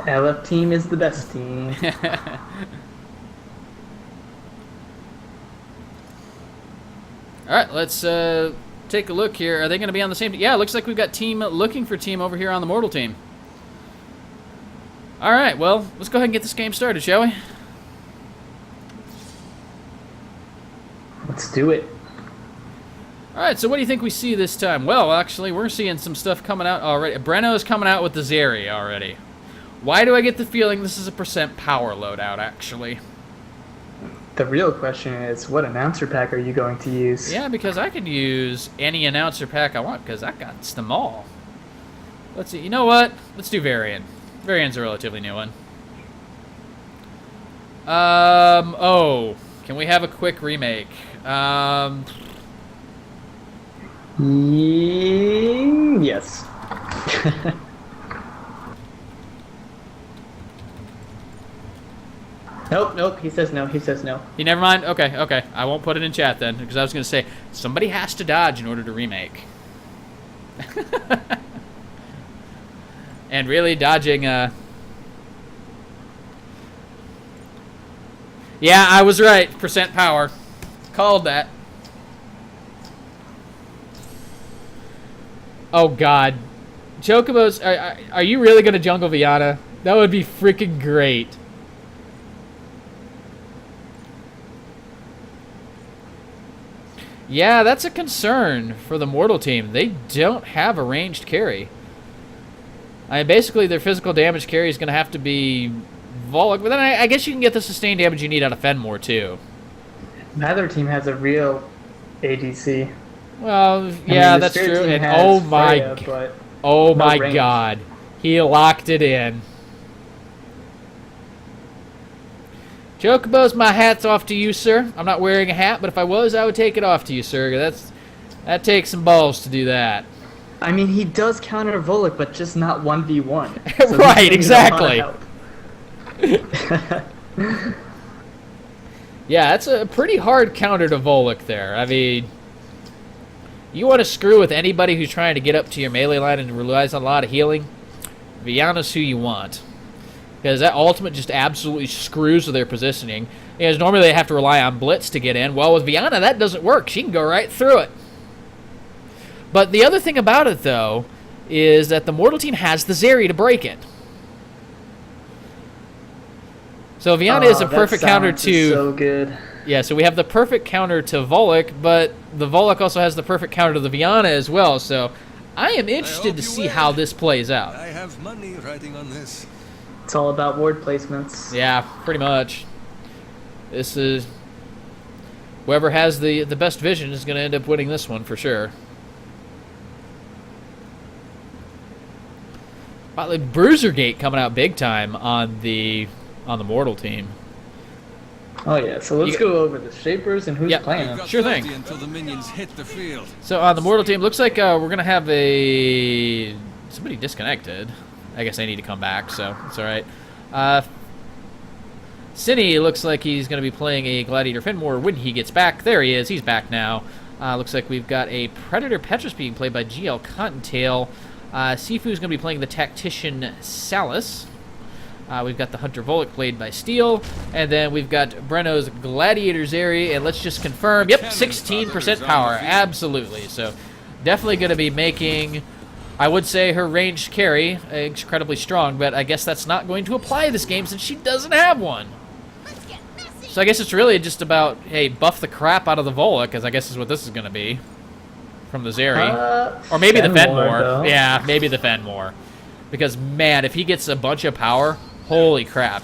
LF team is the best team. All right, let's take a look here. Are they going to be on the same team? Yeah, it looks like we've got team looking for team over here on the Mortal team. All right, well, let's go ahead and get this game started, shall we? Let's do it. All right, so what do you think we see this time? Well, actually, we're seeing some stuff coming out already. Breno's coming out with the Zeri already. Why do I get the feeling this is a % power loadout, actually? The real question is, what announcer pack are you going to use? Yeah, because I could use any announcer pack I want, because I got them all. Let's see. You know what? Let's do Varian. Varian's a relatively new one. Oh, can we have a quick remake? Yes. Nope, he says no, You never mind? Okay. I won't put it in chat then, because I was going to say, somebody has to dodge in order to remake. And really, dodging, Yeah, I was right. % power. Called that. Oh, God. Chocobos, are you really going to jungle Viana? That would be freaking great. Yeah, that's a concern for the Mortal team. They don't have a ranged carry. I mean, basically, their physical damage carry is going to have to be Volok, but then I guess you can get the sustained damage you need out of Fenmore, too. Neither team has a real ADC. Well, yeah, that's true. And oh my God, he locked it in. Chocobos, my hat's off to you, sir. I'm not wearing a hat, but if I was, I would take it off to you, sir. That takes some balls to do that. I mean, he does counter Volok, but just not 1v1. So right, exactly. Yeah, that's a pretty hard counter to Volok there. I mean, you want to screw with anybody who's trying to get up to your melee line and relies on a lot of healing, Viana's who you want. Because that ultimate just absolutely screws with their positioning. Because normally they have to rely on Blitz to get in. Well, with Viana, that doesn't work. She can go right through it. But the other thing about it, though, is that the Mortal team has the Zeri to break it. So Viana is a perfect counter to... so good. Yeah, so we have the perfect counter to Volok, but the Volok also has the perfect counter to the Viana as well. So I am interested to see how this plays out. I have money riding on this. It's all about ward placements. Yeah, pretty much. This is... Whoever has the best vision is going to end up winning this one for sure. Wow, the Bruisergate coming out big time on the Mortal team. Oh yeah, so let's go over the shapers and who's playing them. Sure thing. Until the minions hit the field. So on the Mortal team, looks like we're gonna have somebody disconnected. I guess they need to come back, so it's all right. Cinni looks like he's gonna be playing a Gladiator Fenmore when he gets back. There he is. He's back now. Looks like we've got a Predator Petrus being played by GLCottontail. Siifoo is going to be playing the Tactician Salus. We've got the Hunter Volok played by Steel. And then we've got Breno's Gladiator Zeri. And let's just confirm, yep, 16% power. Absolutely. So definitely going to be making, I would say, her ranged carry incredibly strong. But I guess that's not going to apply this game since she doesn't have one. So I guess it's really just about, hey, buff the crap out of the Volok, as I guess is what this is going to be. From the Zeri. Or maybe the Fenmore. Yeah, maybe the Fenmore. Because, man, if he gets a bunch of power, holy crap.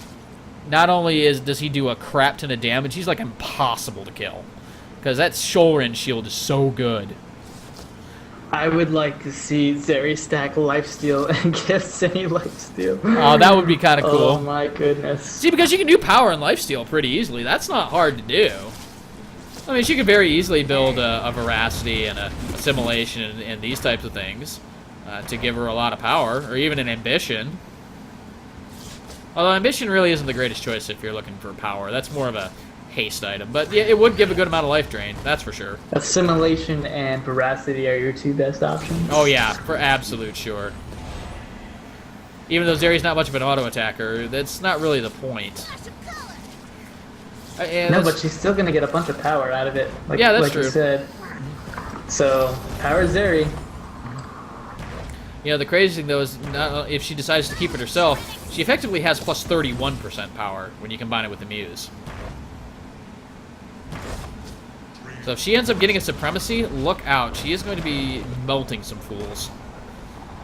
Not only does he do a crap ton of damage, he's, like, impossible to kill. Because that Shoulder shield is so good. I would like to see Zeri stack lifesteal and give Cinni lifesteal. Oh, that would be kind of cool. Oh, my goodness. See, because you can do power and lifesteal pretty easily. That's not hard to do. I mean, she could very easily build a Veracity and a Assimilation and these types of things to give her a lot of power, or even an Ambition. Although Ambition really isn't the greatest choice if you're looking for power. That's more of a haste item. But yeah, it would give a good amount of life drain, that's for sure. Assimilation and Veracity are your two best options? Oh yeah, for absolute sure. Even though Zeri's not much of an auto attacker, that's not really the point. No, but she's still gonna get a bunch of power out of it. Like, yeah, that's like true. You said. So, power Zeri. You know, the crazy thing, though, is if she decides to keep it herself, she effectively has plus 31% power when you combine it with the Muse. So if she ends up getting a Supremacy, look out. She is going to be melting some fools.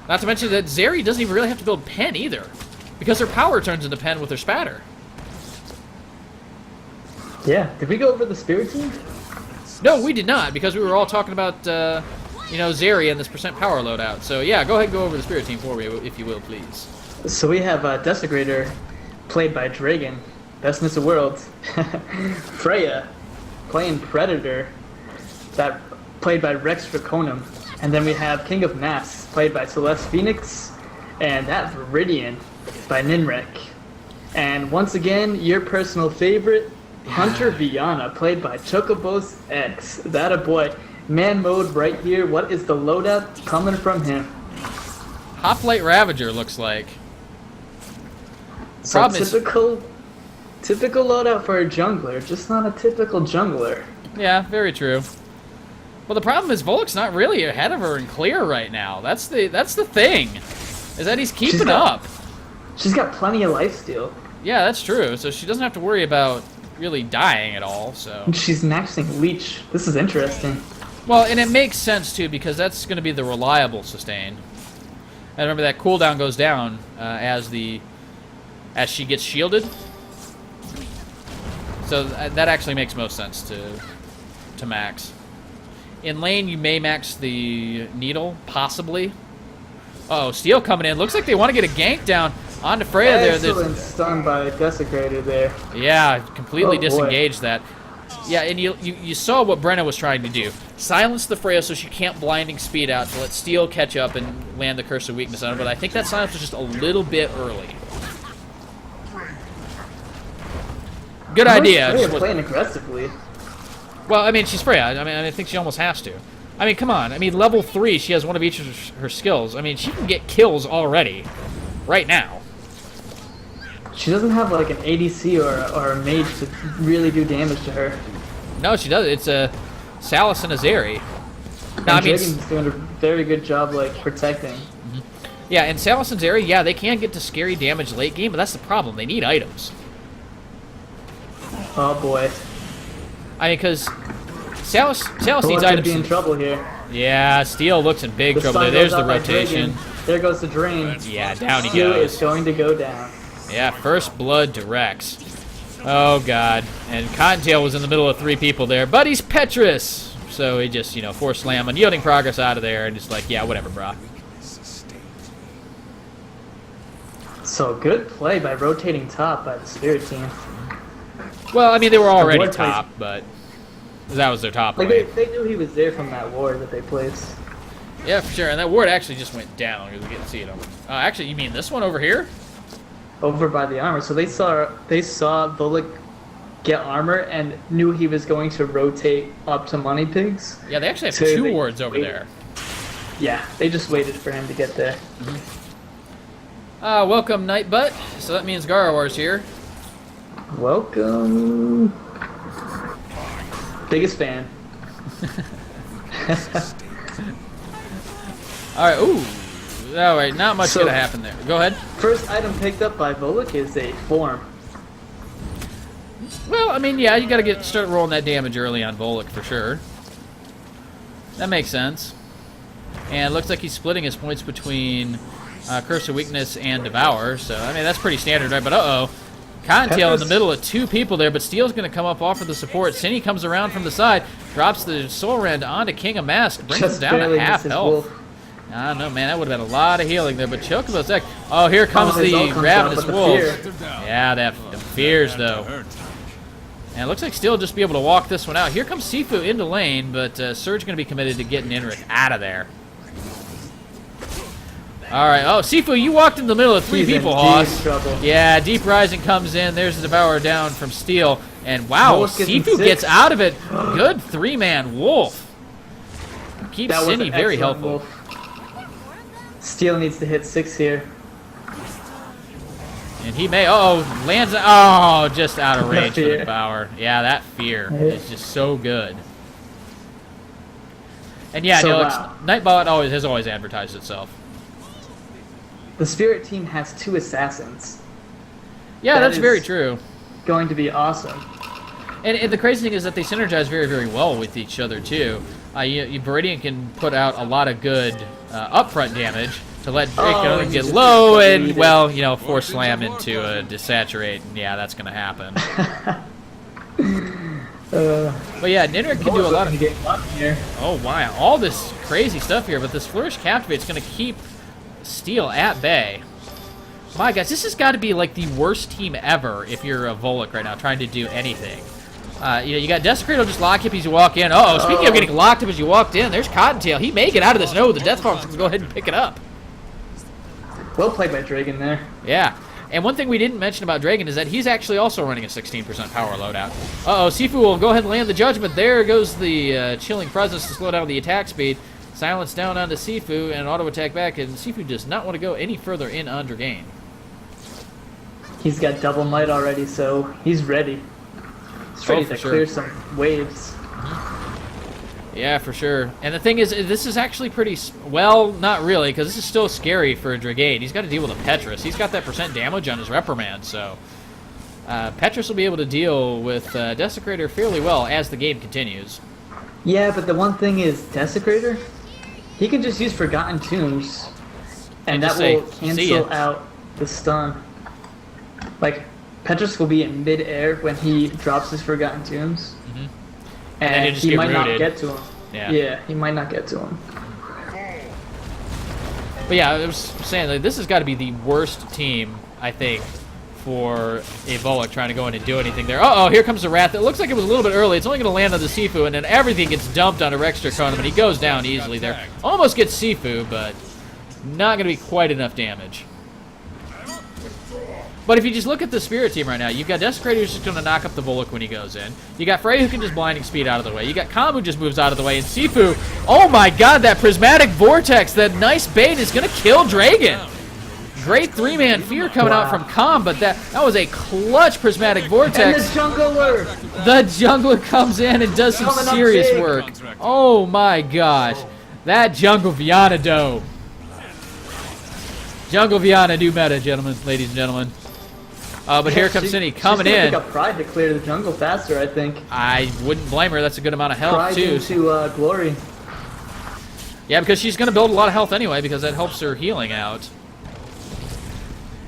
Not to mention that Zeri doesn't even really have to build Pen either, because her power turns into Pen with her Spatter. Yeah. Did we go over the Spirit Team? No, we did not, because we were all talking about, you know, Zeri and this percent power loadout. So yeah, go ahead and go over the Spirit Team for me, if you will, please. So we have Desecrator, played by Dragon, best in the world. Freya, playing Predator, that played by RexxDraconem. And then we have King of Masks, played by Celeste Phoenix, and that Viridian by Nynrek. And once again, your personal favorite, Hunter Viana, played by ChocobosX. That a boy. Man mode right here. What is the loadout coming from him? Hoplite Ravager looks like. So Problem is- typical loadout for a jungler, just not a typical jungler. Yeah, very true. Well, the problem is Volk's not really ahead of her in clear right now. That's the thing, is that he's keeping up. She's got plenty of lifesteal. Yeah, that's true. So she doesn't have to worry about really dying at all. So She's maxing Leech. This is interesting. well, and it makes sense too, because that's going to be the reliable sustain. And remember that cooldown goes down as she gets shielded. So that actually makes most sense to max. In lane, you may max the needle, possibly. Uh-oh, Steel coming in. Looks like they want to get a gank down onto Freya there. Excellent stun by Desecrator there. Yeah, completely Oh, boy. disengaged that. Yeah, and you saw what Brenna was trying to do. Silence the Freya so she can't blinding speed out to let Steel catch up and land the Curse of Weakness on her, but I think that silence was just a little bit early. Good idea. Freya Just wasn't- playing aggressively. Well, I mean, she's Freya. I mean, I think she almost has to. I mean, come on. I mean, level 3, she has one of each of her skills. I mean, she can get kills already, right now. She doesn't have like an ADC or a mage to really do damage to her. No, she does. It's a Salus and a Zeri. And No, I mean, Dragon's doing a very good job like protecting. yeah, and Salus and Zeri, yeah, they can get to scary damage late game, but that's the problem. They need items. Oh boy. I mean, because Salus Bullock needs could items. be in trouble here. Yeah, Steel looks in big The trouble. stun There. There's goes the out by rotation. Dragon. There goes the drain. Yeah, down he Steel is goes. going to go down. Yeah, first blood to Rex. Oh, God. And Cottontail was in the middle of 3 people there, but he's Petrus. So he just, force slam, unyielding progress out of there, and just like, yeah, whatever, brah. So good play by rotating top by the Spirit Team. Well, I mean, they were already ward plays- top, but that was their top Like lane. they knew he was there from that ward that they placed. Yeah, for sure. And that ward actually just went down because we can't see it. Actually, you mean this one over here? Over by the armor. So they saw Bullock get armor and knew he was going to rotate up to Money Pigs. Yeah, they actually have So 2 they wards over waited. there. Yeah, they just waited for him to get there. Welcome, Nightbutt. So that means Garrowar's here. Welcome. Biggest fan. Alright, ooh. Alright, not much So- gonna happen there. Go ahead. First item picked up by Bullock is a form. Well, I mean, yeah, you gotta start rolling that damage early on Volek for sure. That makes sense. And it looks like he's splitting his points between Curse of Weakness and Devour, so, I mean, that's pretty standard, right? But, uh-oh. Cottontail in the middle of 2 people there, but Steel's going to come up off of the support. Cinni comes around from the side, drops the Soul Rend onto King of Mask, brings him Just down to barely half misses health. Wolf. I don't know, man. That would have been a lot of healing there, but ChocobosX. Oh, here comes his ult the comes Ravenous out, but the Wolf. fear. Yeah, the fears, though. And it looks like Steel will just be able to walk this one out. Here comes Siifoo into lane, but Surge going to be committed to getting Nynrek out of there. All right. Oh, Siifoo, you walked in the middle of 3 He's in people, deep Hoss. trouble. Yeah, Deep Rising comes in. There's the Devourer down from Steel. And wow, Wolf gets him Siifoo 6. gets out of it. Good 3-man Wolf. Keeps That was Cinni an very excellent helpful. Wolf. Steel needs to hit 6 here. And he may, lands, just out of range for the Fear. power. Yeah, that fear is just so good. And yeah, So, Nightbot has always advertised itself. The Spirit team has 2 assassins. Yeah, That that's is- very true. Going to be awesome. And the crazy thing is that they synergize very, very well with each other, too. Viridian can put out a lot of good upfront damage to let Draco he get just low gets and, deleted. well, force slam into a desaturate, and yeah, that's going to happen. But yeah, Nynrek can do a lot of... Get lucky here. Oh, wow. All this crazy stuff here, but this Flourish Captivate's going to keep Steel at bay. My guys, this has got to be like the worst team ever if you're a Volek right now trying to do anything. You got Desecrator just lock up as you walk in. Speaking of getting locked up as you walked in, there's Cottontail. He may get out of this. No, the Deathhawk's going to go ahead and pick it up. Well played by Dragon there. Yeah. And one thing we didn't mention about Dragon is that he's actually also running a 16% power loadout. Siifoo will go ahead and land the Judgment. There goes the Chilling Presence to slow down the attack speed. Silence down onto Siifoo and auto attack back, and Siifoo does not want to go any further in on Dragon. He's got double might already, so he's ready. He's ready for to sure. clear some waves. Yeah, for sure. And the thing is, this is actually pretty... Well, not really, because this is still scary for Dragade. He's got to deal with a Petrus. He's got that % damage on his Reprimand, so... Petrus will be able to deal with Desecrator fairly well as the game continues. Yeah, but the one thing is, Desecrator, he can just use Forgotten Tombs, and that just say, will "See ya." cancel out the stun. Like, Petrus will be in mid-air when he drops his Forgotten Tombs, And then you just he get might not rooted. get to him. Yeah. He might not get to him. But yeah, I was saying, like, this has got to be the worst team, I think, for a Volek trying to go in and do anything there. Here comes the Wrath. It looks like it was a little bit early. It's only going to land on the Siifoo, and then everything gets dumped onto RexxDraconem, and he goes down easily there. Almost gets Siifoo, but not going to be quite enough damage. But if you just look at the Spirit team right now, you've got Desecrator who's just going to knock up the Volek when he goes in. You got Frey who can just blinding speed out of the way. You got Com who just moves out of the way. And Siifoo, oh my god, that Prismatic Vortex, that nice bait is going to kill Dragon. Great 3-man fear coming out from Com, but that was a clutch Prismatic And Vortex. the Jungler! The jungler comes in and does some Coming up serious big. work. Oh my gosh. That Jungle Viana do. Jungle Viana do meta, gentlemen, ladies and gentlemen. But here comes Cinni coming she's gonna in. pick up Pride to clear the jungle faster, I think. I wouldn't blame her. That's a good amount of health, Pride too. into Glory. Yeah, because she's going to build a lot of health anyway, because that helps her healing out.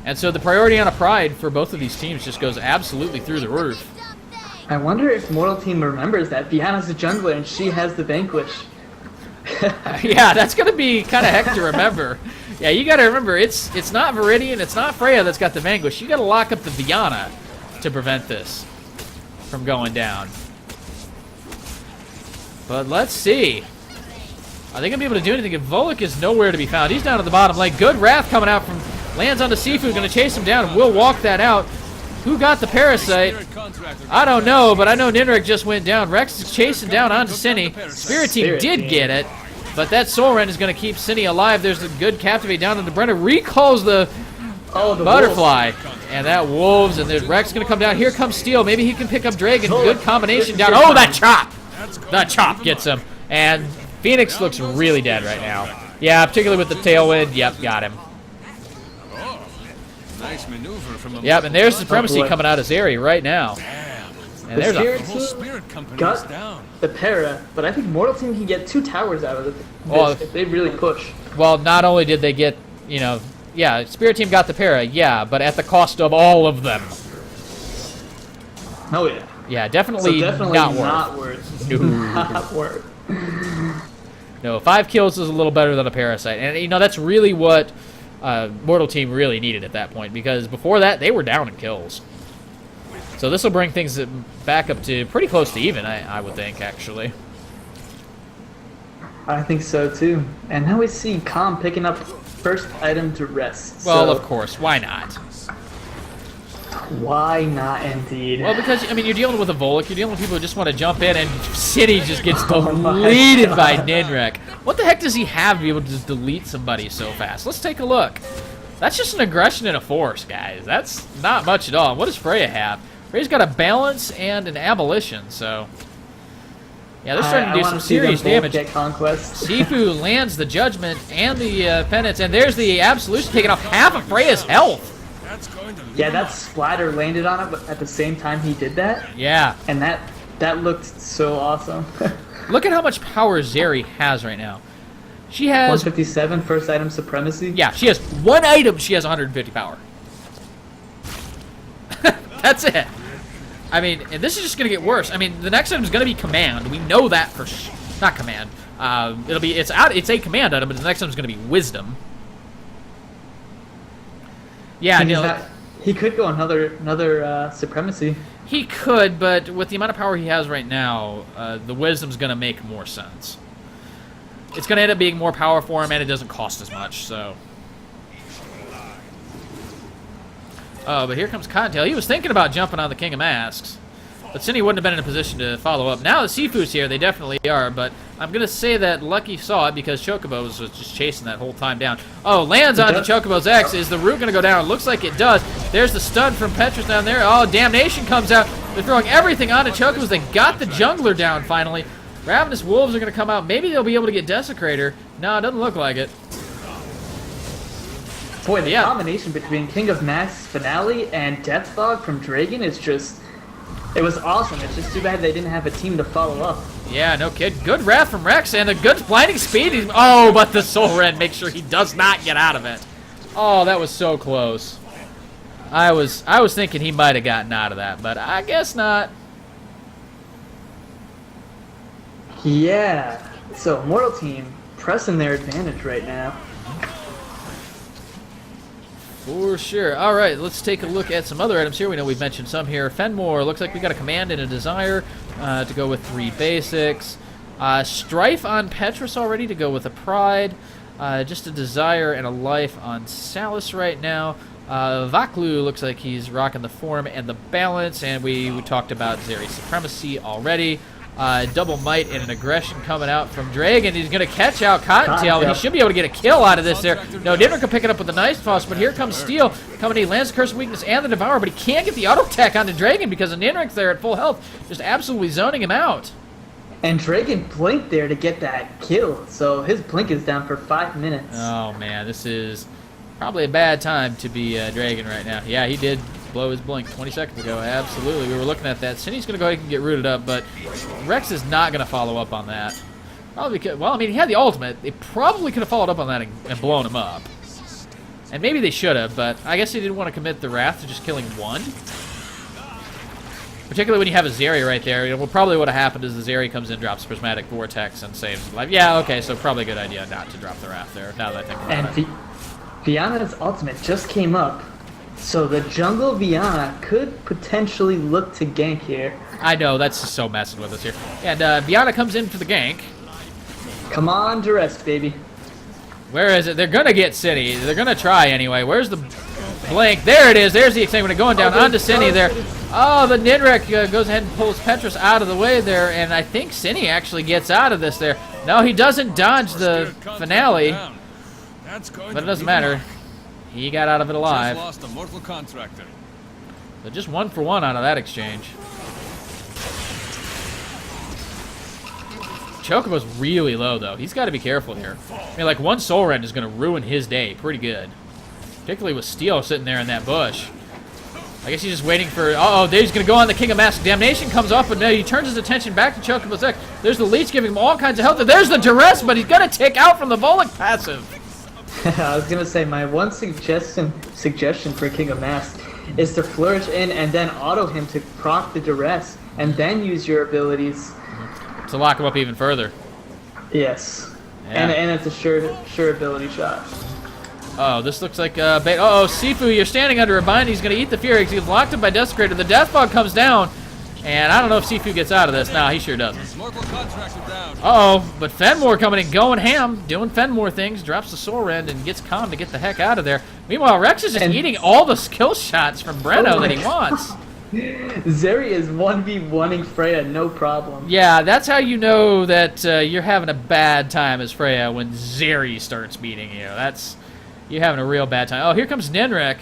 And so the priority on a Pride for both of these teams just goes absolutely through the roof. I wonder if Mortal Team remembers that Viana's a jungler and she has the Vanquish. Yeah, that's going to be kind of heck to remember. Yeah, you got to remember, it's not Viridian, it's not Freya that's got the Vanquish. You got to lock up the Viana to prevent this from going down. But let's see. Are they going to be able to do anything? If Volek is nowhere to be found, he's down at the bottom lane. Good Wrath coming out from... Lands on the Siifoo, going to chase him down, and we'll walk that out. Who got the Parasite? I don't know, but I know Nynrek just went down. Rex is chasing down onto Cinni. Spirit Team did get it, but that Soul Rend is going to keep Cinni alive. There's a good Captivate down into Brenner. Recalls the Butterfly. And that Wolves, and there's Rex going to come down. Here comes Steel. Maybe he can pick up Dragon. Good combination down. Oh, that chop! The chop gets him. And Phoenix looks really dead right now. Yeah, particularly with the Tailwind. Yep, got him. Nice maneuver from a Yep, and there's Supremacy coming out of Zeri right now. And there's Spirit a... whole Spirit company is got down. the Para, but I think Mortal Team can get 2 towers out of this Well, if they really push. Well, not only did they get, yeah, Spirit Team got the Para, yeah, but at the cost of all of them. Oh yeah. Yeah, definitely, So definitely not worth. No. Not worth. No, 5 kills is a little better than a Parasite. And, that's really what Mortal Team really needed at that point, because before that, they were down in kills. So this will bring things back up to pretty close to even, I would think, actually. I think so too. And now we see Com picking up first item to rest. Well, so of course, why not? why not indeed? Well, because, you're dealing with a Volek, you're dealing with people who just want to jump in, and Cinni just gets Oh my deleted by God. Nynrek. What the heck does he have to be able to just delete somebody so fast? Let's take a look. That's just an aggression and a force, guys. That's not much at all. What does Freya have? Freya's got a balance and an abolition, so... Yeah, they're starting to do some serious damage. Get conquest. Siifoo lands the judgment and the penance, and there's the absolution taking off half of Freya's health. That's going to Yeah, that splatter landed on it, but at the same time he did that. Yeah. And that looked so awesome. Look at how much power Zeri has right now. She has... 157, first item supremacy. Yeah, she has one item, she has 150 power. That's it. I mean, and this is just going to get worse. I mean, the next item is going to be command. We know that for not command. It's a command item, but the next item is going to be wisdom. Yeah, he could go another supremacy. He could, but with the amount of power he has right now, the wisdom's going to make more sense. It's going to end up being more power for him, and it doesn't cost as much, so... Oh, but here comes Cottontail. He was thinking about jumping on the King of Masks, but Cinni wouldn't have been in a position to follow up. Now the Siifoo's here, they definitely are, but I'm going to say that Lucky saw it because Chocobos was just chasing that whole time down. Oh, lands onto ChocobosX. Is the root going to go down? It looks like it does. There's the stun from Petrus down there. Oh, Damnation comes out. They're throwing everything onto Chocobos. They got the jungler down finally. Ravenous Wolves are going to come out. Maybe they'll be able to get Desecrator. No, it doesn't look like it. Boy, the combination between King of Masks finale and Deathfog from Dragon is just... It was awesome. It's just too bad they didn't have a team to follow up. Yeah, no kid. Good Wrath from Rex and a good blinding speed. Oh, but the Soul Rend makes sure he does not get out of it. Oh, that was so close. I was thinking he might have gotten out of that, but I guess not. Yeah. So, Mortal Team pressing their advantage right now. For sure. All right, let's take a look at some other items here. We know we've mentioned some here. Fenmore, looks like we got a command and a desire to go with 3 basics. Strife on Petrus already to go with a pride. Just a desire and a life on Salus right now. Vaklu looks like he's rocking the form and the balance, and we talked about Zeri's supremacy already. Double might and an aggression coming out from Dragon. He's going to catch out Cottontail, and he should be able to get a kill out of this there. No, Nynrek will pick it up with a nice toss, but here comes Steel coming in. He lands the Curse of Weakness and the Devourer, but he can't get the auto attack onto Dragon because of Nynrek's there at full health, just absolutely zoning him out. And Dragon blinked there to get that kill, so his blink is down for 5 minutes. Oh, man, this is probably a bad time to be Dragon right now. Yeah, he did blow his blink 20 seconds ago. Absolutely. We were looking at that. Cinni's going to go ahead and get rooted up, but Rex is not going to follow up on that. Probably because, well, I mean, he had the ultimate. They probably could have followed up on that and blown him up. And maybe they should have, but I guess they didn't want to commit the Wrath to just killing one. Particularly when you have a Zeri right there. Well, probably what happened is the Zeri comes in, drops Prismatic Vortex, and saves his life. Yeah, okay, so probably a good idea not to drop the Wrath there, now that I think about it. And Viana's ultimate just came up. So the jungle Viana could potentially look to gank here. I know, that's just so messing with us here. And Viana comes in for the gank. Come on, Duress, baby. Where is it? They're going to get Cinni. They're going to try anyway. Where's the blink? There it is. There's the extinguisher going down onto Cinni there. Oh, the Nynrek goes ahead and pulls Petrus out of the way there, and I think Cinni actually gets out of this there. No, he doesn't dodge the finale, but it doesn't matter. He got out of it alive. Just lost a mortal contractor. So just 1 for 1 out of that exchange. Chocobo's really low, though. He's got to be careful here. I mean, like, 1 Soul Rend is going to ruin his day pretty good. Particularly with Steel sitting there in that bush. I guess he's just waiting for... Uh-oh, he's going to go on the King of Masks. Damnation comes off, but no, he turns his attention back to ChocobosX. There's the leech giving him all kinds of health. There's the Duress, but he's going to take out from the Volek passive. I was gonna say my one suggestion for King of Masks is to flourish in and then auto him to proc the Duress and then use your abilities to lock him up even further. Yes, yeah. And it's a sure ability shot. Oh, this looks like bait. Uh oh, Siifoo, you're standing under a bind. He's gonna eat the Fury. He's locked up by Desecrator. The Deathfog comes down. And I don't know if Siifoo gets out of this. No, he sure doesn't. Uh-oh, but Fenmore coming in, going ham, doing Fenmore things, drops the Soul Rend and gets calm to get the heck out of there. Meanwhile, Rex is just eating all the skill shots from Breno that he wants. Zeri is 1v1ing Freya, no problem. Yeah, that's how you know that you're having a bad time as Freya when Zeri starts beating you. You're having a real bad time. Oh, here comes Nynrek.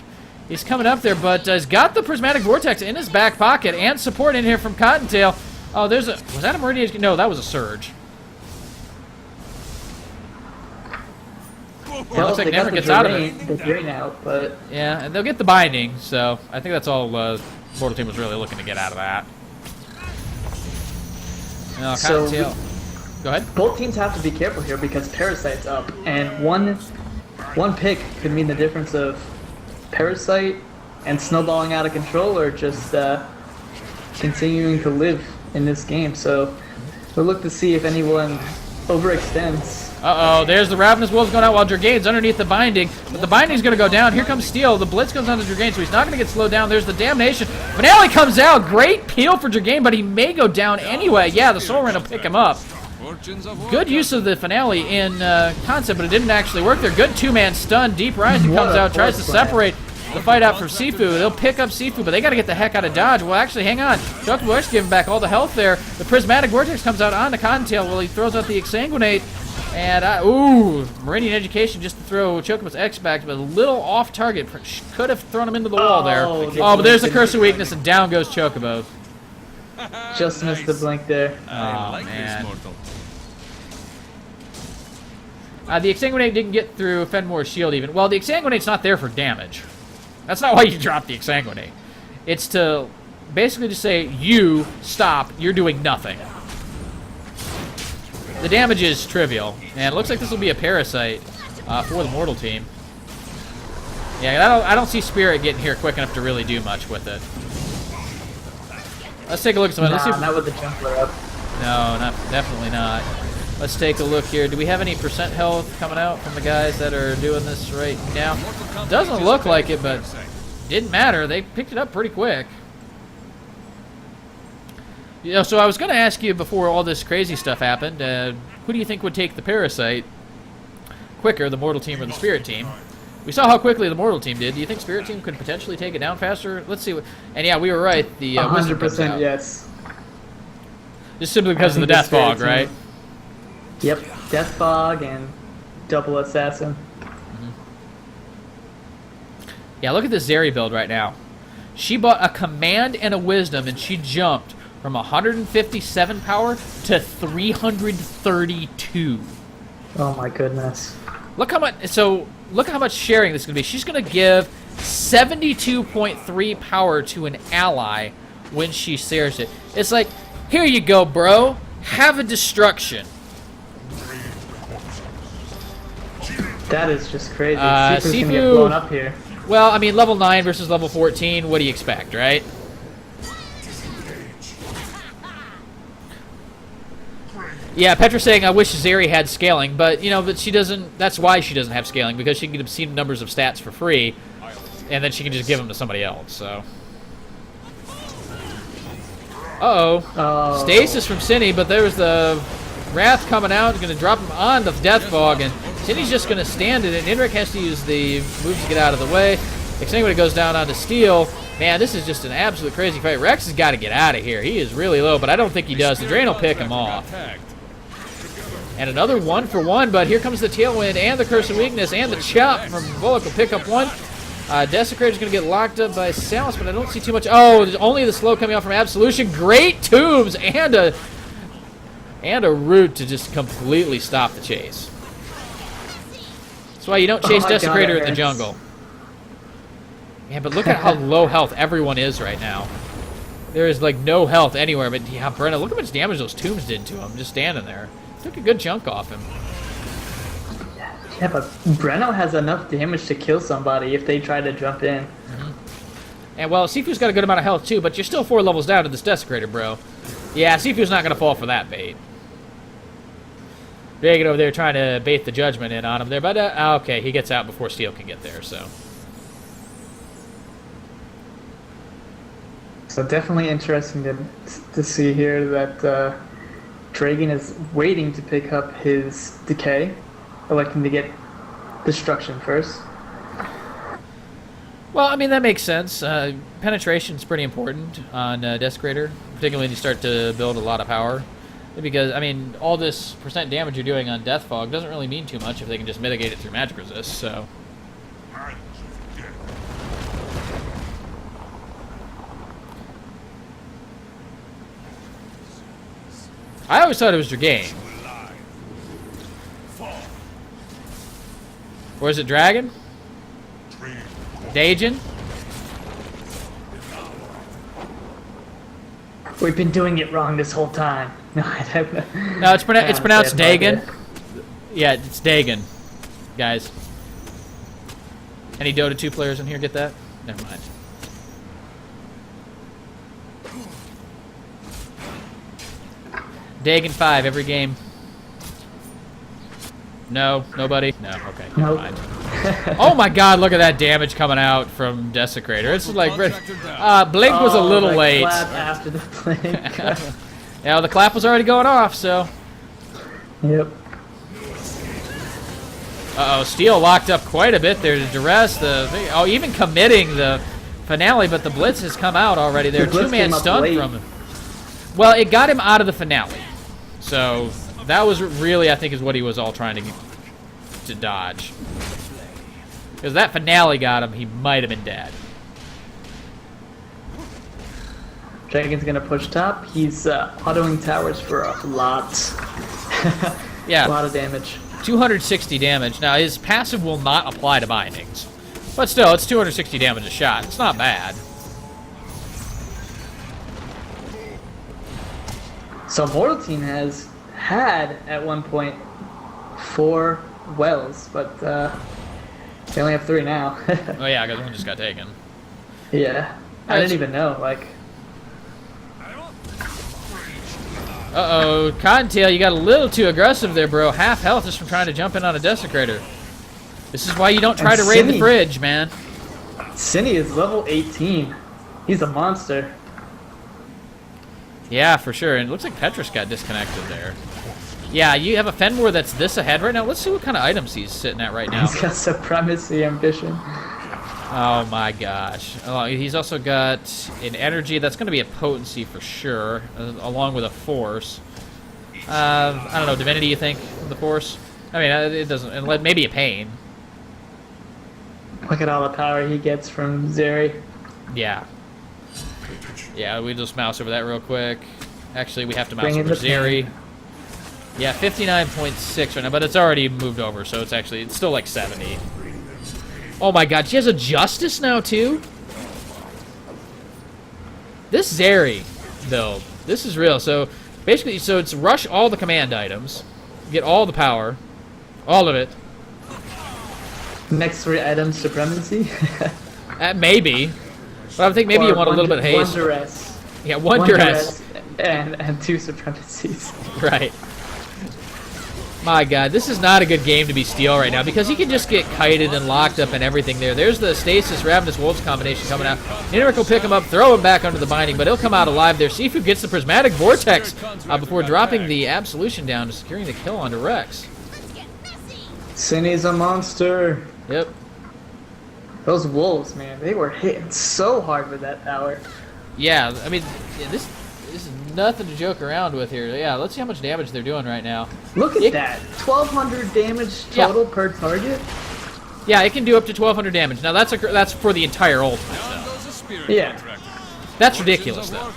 He's coming up there, but he's got the Prismatic Vortex in his back pocket and support in here from Cottontail. Oh, there's a... Was that a Meridian? No, that was a Surge. Well, looks like Nynrek gets out of it. The drain out, but... Yeah, and they'll get the binding, so I think that's all Mortal Team was really looking to get out of that. No, Cottontail. Go ahead. Both teams have to be careful here because Parasite's up, and one pick could mean the difference of Parasite and snowballing out of control, or just continuing to live in this game. So we'll look to see if anyone overextends. Uh-oh, there's the Ravenous Wolves going out while Dragane's underneath the binding. But the binding's going to go down. Here comes Steel. The Blitz goes on to Dragane, so he's not going to get slowed down. There's the Damnation. Finale comes out. Great peel for Dragane, but he may go down anyway. Yeah, the Soul Ring will pick him up. Good use of the Finale in concept, but it didn't actually work there. Good two-man stun. Deep Rising comes out, tries to separate the fight out from Siifoo. They'll pick up Siifoo, but they got to get the heck out of dodge. Well, actually, hang on. ChocobosX giving back all the health there. The Prismatic Vortex comes out on the Cottontail while he throws out the Exsanguinate. And, ooh, Meridian Education just to throw ChocobosX back, but a little off target. Could have thrown him into the wall there. Oh, but there's the Curse of Weakness, and down goes Chocobos. Just missed the blink there. Oh, man. The Exsanguinate didn't get through Fenmore's shield even. Well, the Exsanguinate's not there for damage. That's not why you drop the Exsanguinate. It's to basically just say, you, stop, you're doing nothing. The damage is trivial, and it looks like this will be a Parasite for the Mortal Team. Yeah, I don't see Spirit getting here quick enough to really do much with it. Let's take a look at something. Let's see if... Not with the Jumpler up. No, definitely not. Let's take a look here. Do we have any percent health coming out from the guys that are doing this right now? Doesn't look like it, but didn't matter. They picked it up pretty quick. You know, so I was going to ask you before all this crazy stuff happened, who do you think would take the Parasite quicker, the Mortal Team or the Spirit Team? We saw how quickly the Mortal Team did. Do you think Spirit Team could potentially take it down faster? Let's see. And yeah, we were right. The 100% yes. Just simply because of the Death Fog, right? Yep, Death Fog and Double Assassin. Mm-hmm. Yeah, look at this Zeri build right now. She bought a Command and a Wisdom, and she jumped from 157 power to 332. Oh my goodness! Look how much. So look how much sharing this is gonna be. She's gonna give 72.3 power to an ally when she shares it. It's like, here you go, bro. Have a destruction. That is just crazy. Siifoo's gonna get blown up here. Well, I mean, level 9 versus level 14. What do you expect, right? Yeah, Petra's saying, I wish Zeri had scaling, but, you know, but she doesn't, that's why she doesn't have scaling, because she can get obscene numbers of stats for free, and then she can just give them to somebody else, so. Uh-oh. Stasis from Cinni, but there's the Wrath coming out, going to drop him on the Death Fog, and Cinni's just going to stand in it. Nynrek has to use the moves to get out of the way. Exsanguinate goes down onto Steel. Man, this is just an absolute crazy fight. Rex has got to get out of here. He is really low, but I don't think he does. The Drain will pick him off. And another 1-for-1, but here comes the Tailwind and the Curse of Weakness and the Chop from Bullock will pick up one. Desecrator's going to get locked up by Salus, but I don't see too much. Oh, there's only the slow coming out from Absolution. Great tombs and a root to just completely stop the chase. That's why you don't chase Desecrator in the jungle. Yeah, but look at how low health everyone is right now. There is like no health anywhere, but yeah, Brenna, look how much damage those tombs did to him just standing there. Took a good chunk off him. Yeah, but Brenno has enough damage to kill somebody if they try to jump in. Mm-hmm. And well, Siifoo's got a good amount of health too, but you're still 4 levels down to this Desecrator, bro. Yeah, Siifoo's not going to fall for that bait. Dragon over there trying to bait the judgment in on him there, but okay, he gets out before Steel can get there, so. So definitely interesting to see here that Dragon is waiting to pick up his Decay, electing to get Destruction first. Well, I mean, that makes sense. Penetration's pretty important on Desecrator, particularly when you start to build a lot of power. Because, I mean, all this percent damage you're doing on Death Fog doesn't really mean too much if they can just mitigate it through magic resist, so. I always thought it was Dragon. Or is it Dragon? Dajan? We've been doing it wrong this whole time. No, I don't know. No, it's pronounced Dagon. Dagon. Yeah, it's Dagon, guys. Any Dota 2 players in here get that? Never mind. Dagon 5 every game. No, nobody. No, okay. Never Nope. mind. Oh my God! Look at that damage coming out from Desecrator. It's like Blink was a little late. Clap after the blink. Yeah, the clap was already going off. So. Yep. Uh-oh, Steel locked up quite a bit there to duress even committing the finale, but the Blitz has come out already there. The Blitz Two-man came up stun late. from him. Well, it got him out of the finale. So that was really, I think, is what he was all trying to dodge. Because that finale got him, he might have been dead. Dragon's gonna push top. He's autoing towers for a lot. Yeah. A lot of damage. 260 damage. Now, his passive will not apply to bindings. But still, it's 260 damage a shot. It's not bad. So Mortal Team has had, at one point, 4 wells, but they only have 3 now. Oh yeah, because one just got taken. Yeah. I didn't even know, like... Uh-oh, Cottontail, you got a little too aggressive there, bro. Half health just from trying to jump in on a Desecrator. This is why you don't try to raid the Cinni. fridge, man. Cinni is level 18. He's a monster. Yeah, for sure. And it looks like Petrus got disconnected there. Yeah, you have a Fenwar that's this ahead right now. Let's see what kind of items he's sitting at right now. He's got supremacy ambition. Oh my gosh. He's also got an energy that's going to be a potency for sure, along with a force. I don't know, divinity, you think, the force? I mean, it doesn't, and maybe a pain. Look at all the power he gets from Zeri. Yeah. Yeah, we just mouse over that real quick. Actually, we have to mouse Bring in over the pain. Zeri. Yeah, 59.6 right now, but it's already moved over, so it's still like 70. Oh my God, she has a Justice now too? This Zeri, though, this is real. So basically, it's rush all the command items, get all the power, all of it. Next 3 items, supremacy. Maybe. But I think maybe you want a little bit of haste. One duress. Yeah, one duress. And 2 supremacies. Right. My God, this is not a good game to be Steel right now because he can just get kited and locked up and everything there. There's the Stasis Ravenous Wolves combination coming out. Nynrek will pick him up, throw him back under the binding, but he'll come out alive there. Siifoo gets the Prismatic Vortex before dropping the Absolution down and securing the kill onto Rex. Cinni's a monster. Yep. Those wolves, man, they were hitting so hard with that power. Yeah, I mean, this is nothing to joke around with here. Yeah, let's see how much damage they're doing right now. Look at that. 1,200 damage total per target? Yeah, it can do up to 1,200 damage. Now, that's for the entire ultimate, though. Yeah. That's ridiculous, though.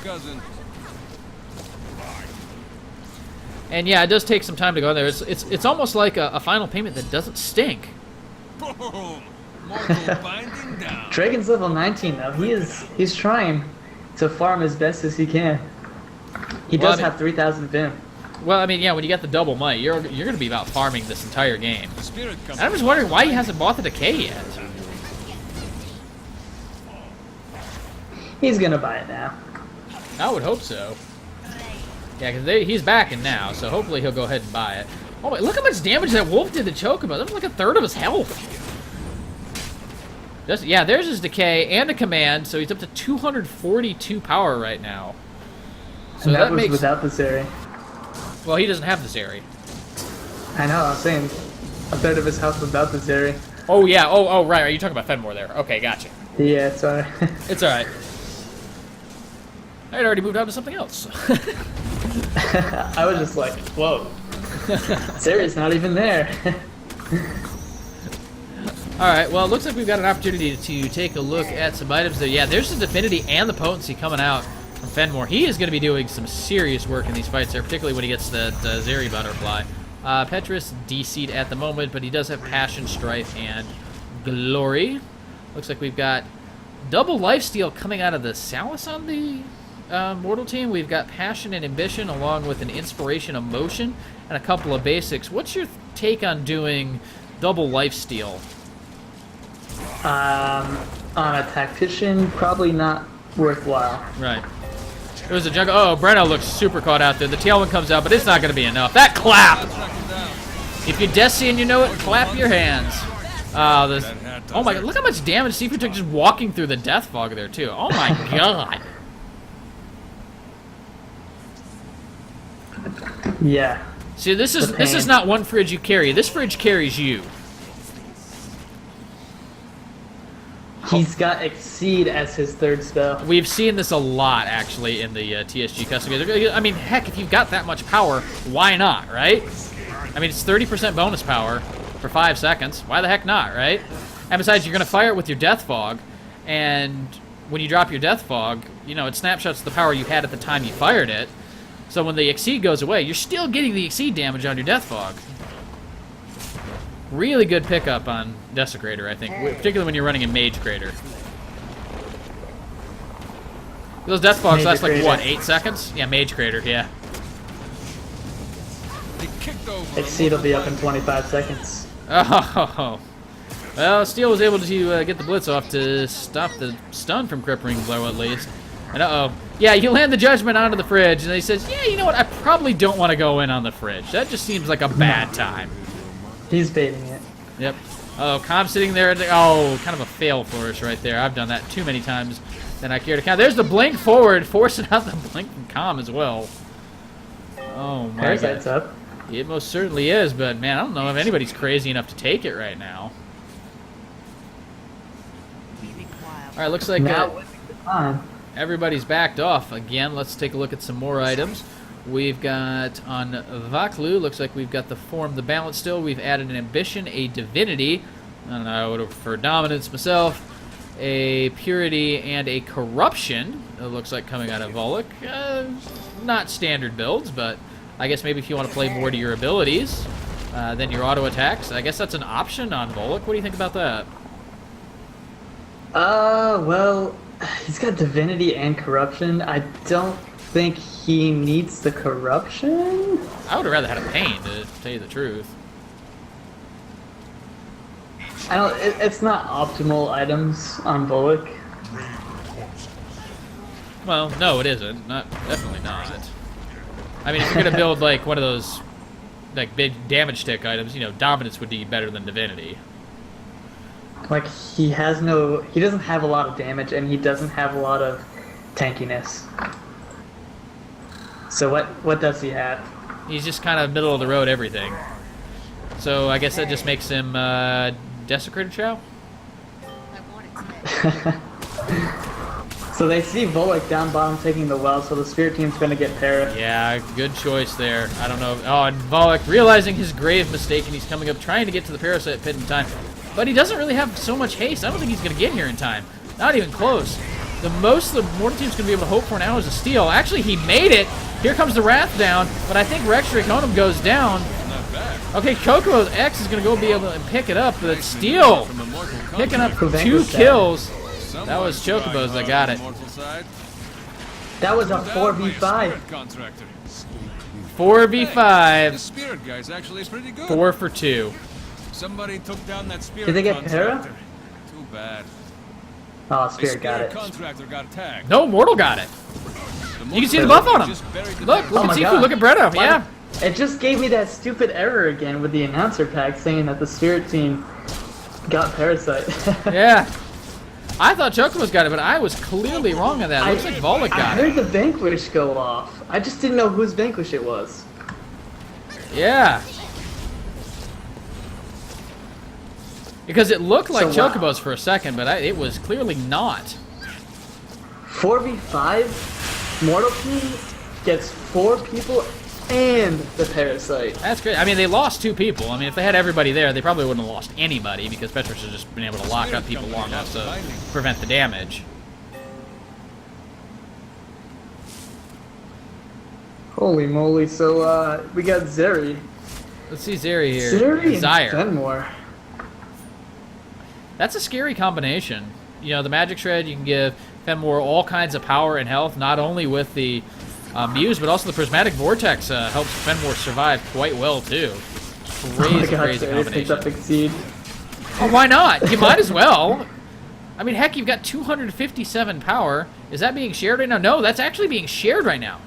And yeah, it does take some time to go there. It's almost like a final payment that doesn't stink. Boom! Mortal binding down. Dragon's level 19 though. He's trying to farm as best as he can. He does have 3,000 Vim. Well, I mean, yeah, when you got the double might, you're going to be about farming this entire game. Spirit comes And I'm just wondering why he hasn't bought the Decay yet. He's gonna buy it now. I would hope so. Yeah, because he's backing now, so hopefully he'll go ahead and buy it. Oh, my, look how much damage that wolf did to Chocobo. That was like a third of his health. Yeah, there's his Decay and a command, so he's up to 242 power right now. So And that was makes... without the Zeri. Well, he doesn't have the Zeri. I know, I'm saying a third of his health without the Zeri. Oh, yeah. Oh, right. Are you talking about Fenmore there? Okay, gotcha. Yeah, it's alright. It's alright. I had already moved on to something else. I was just like, whoa. Zeri's not even there. Alright, well, it looks like we've got an opportunity to take a look at some items there. Yeah, there's the Divinity and the Potency coming out. from Fenmore. He is going to be doing some serious work in these fights there, particularly when he gets the Zeri Butterfly. Petrus DC'd at the moment, but he does have Passion, Strife, and Glory. Looks like we've got double lifesteal coming out of the Salus on the Mortal team. We've got Passion and Ambition along with an Inspiration, Emotion, and a couple of basics. What's your take on doing double lifesteal? On a tactician, probably not worthwhile. Right. It was a jungle. Oh, Breno looks super caught out there. The tailwind comes out, but it's not going to be enough. That clap! If you're Desi and you know it, clap your hands. Oh my god, look how much damage Siifoo took just walking through the death fog there, too. Oh my god. Yeah. See, this is not one fridge you carry. This fridge carries you. He's got Exceed as his third spell. We've seen this a lot, actually, in the TSG custom games. I mean, heck, if you've got that much power, why not, right? I mean, it's 30% bonus power for 5 seconds. Why the heck not, right? And besides, you're going to fire it with your Death Fog, and when you drop your Death Fog, you know, it snapshots the power you had at the time you fired it. So when the Exceed goes away, you're still getting the Exceed damage on your Death Fog. Really good pickup on Desecrator, I think, particularly when you're running a Mage Crater. Those Death Fogs last like, what, 8 seconds? Yeah, Mage Crater, yeah. Exceed will be up in 25 seconds. Oh, well, Steel was able to get the Blitz off to stop the stun from Crippling Blow, at least. And uh-oh. Yeah, you land the Judgment onto the fridge, and he says, yeah, you know what, I probably don't want to go in on the fridge. That just seems like a bad time. He's baiting it. Yep. Oh, Com sitting there. Oh, kind of a fail flourish right there. I've done that too many times than I care to count. There's the blink forward, forcing out the blink from Com as well. Oh, my Parasite's God. up. It most certainly is, but, man, I don't know if anybody's crazy enough to take it right now. All right, looks like everybody's backed off again. Let's take a look at some more items. We've got on Vaklu, looks like we've got the Form, the Balance still. We've added an Ambition, a Divinity. I don't know, I would prefer Dominance myself. A Purity and a Corruption. It looks like coming out of Volek. Not standard builds, but I guess maybe if you want to play more to your abilities than your auto attacks. I guess that's an option on Volek. What do you think about that? Well, he's got Divinity and Corruption. I don't think he needs the Corruption. I would have rather had a Pain, to tell you the truth. I don't. It's not optimal items on Volek. Well, no, it isn't. Definitely not. I mean, if you're gonna build like one of those like big damage tick items, you know, Dominance would be better than Divinity. Like he doesn't have a lot of damage, and he doesn't have a lot of tankiness. So what does he have? He's just kind of middle of the road everything. So I guess that just makes him Desecrator Chow? So they see Volek down bottom taking the well, so the Spirit team's gonna get para. Yeah, good choice there. I don't know. Oh, and Volek realizing his grave mistake, and he's coming up trying to get to the Parasite Pit in time. But he doesn't really have so much haste. I don't think he's going to get here in time. Not even close. The most the Mortal team's going to be able to hope for now is a steal. Actually, he made it. Here comes the Wrath down, but I think RexxDraconem goes down. Okay, ChocobosX is going to go be able to pick it up, but Steel picking up 2 kills. That was Chocobos that got it. That was a 4v5. 4v5. The Spirit guy's actually pretty good. 4 for 2. Somebody took down that Spirit Did they get contractor. Too bad. Oh, The Spirit got it. contractor got tagged. No, Mortal got it. You can see the buff on him. Look Oh at my Siifoo, God. look at Breno. Yeah. It just gave me that stupid error again with the announcer pack saying that the Spirit team got Parasite. Yeah. I thought Chocobos got it, but I was clearly wrong on that. It looks like Volek I got heard it. the Vanquish go off. I just didn't know whose Vanquish it was. Yeah. Because it looked like So, wow. Chocobos for a second, but it was clearly not. 4v5, Mortal team gets 4 people and the Parasite. That's great. I mean, they lost 2 people. I mean, if they had everybody there, they probably wouldn't have lost anybody because Petrus has just been able to lock up people long enough to prevent the damage. Holy moly! So we got Zeri. Let's see Zeri here. Zeri and Zyre. Fenmore. That's a scary combination. You know, the Magic Shred, you can give Fenmore all kinds of power and health, not only with the Muse, but also the Prismatic Vortex helps Fenmore survive quite well, too. Crazy, Oh my God, crazy Zeri's picked up combination. Exceed. Oh, why not? You might as well. I mean, heck, you've got 257 power. Is that being shared right now? No, that's actually being shared right now.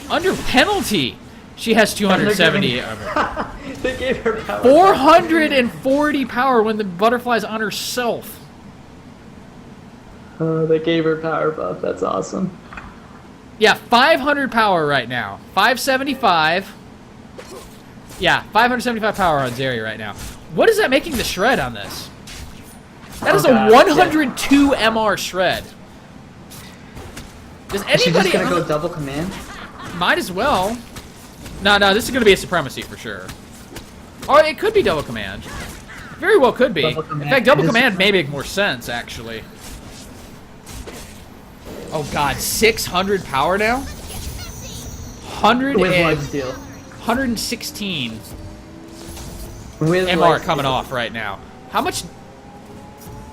Under penalty, she has 270. They gave her power. 440 power when the butterfly's on herself. They gave her power buff. That's awesome. Yeah, 500 power right now. 575. Yeah, 575 power on Zeri right now. What is that making the shred on this? That is a 102 MR shred. Does Is she anybody... just gonna go double command? Might as well. No, this is going to be a supremacy for sure. Or it could be double command. Very well could be. Double In command. fact, double command may make more sense, actually. Oh god, 600 power now? 100 With and lifesteal. 116 With MR lifesteal. coming off right now. How much...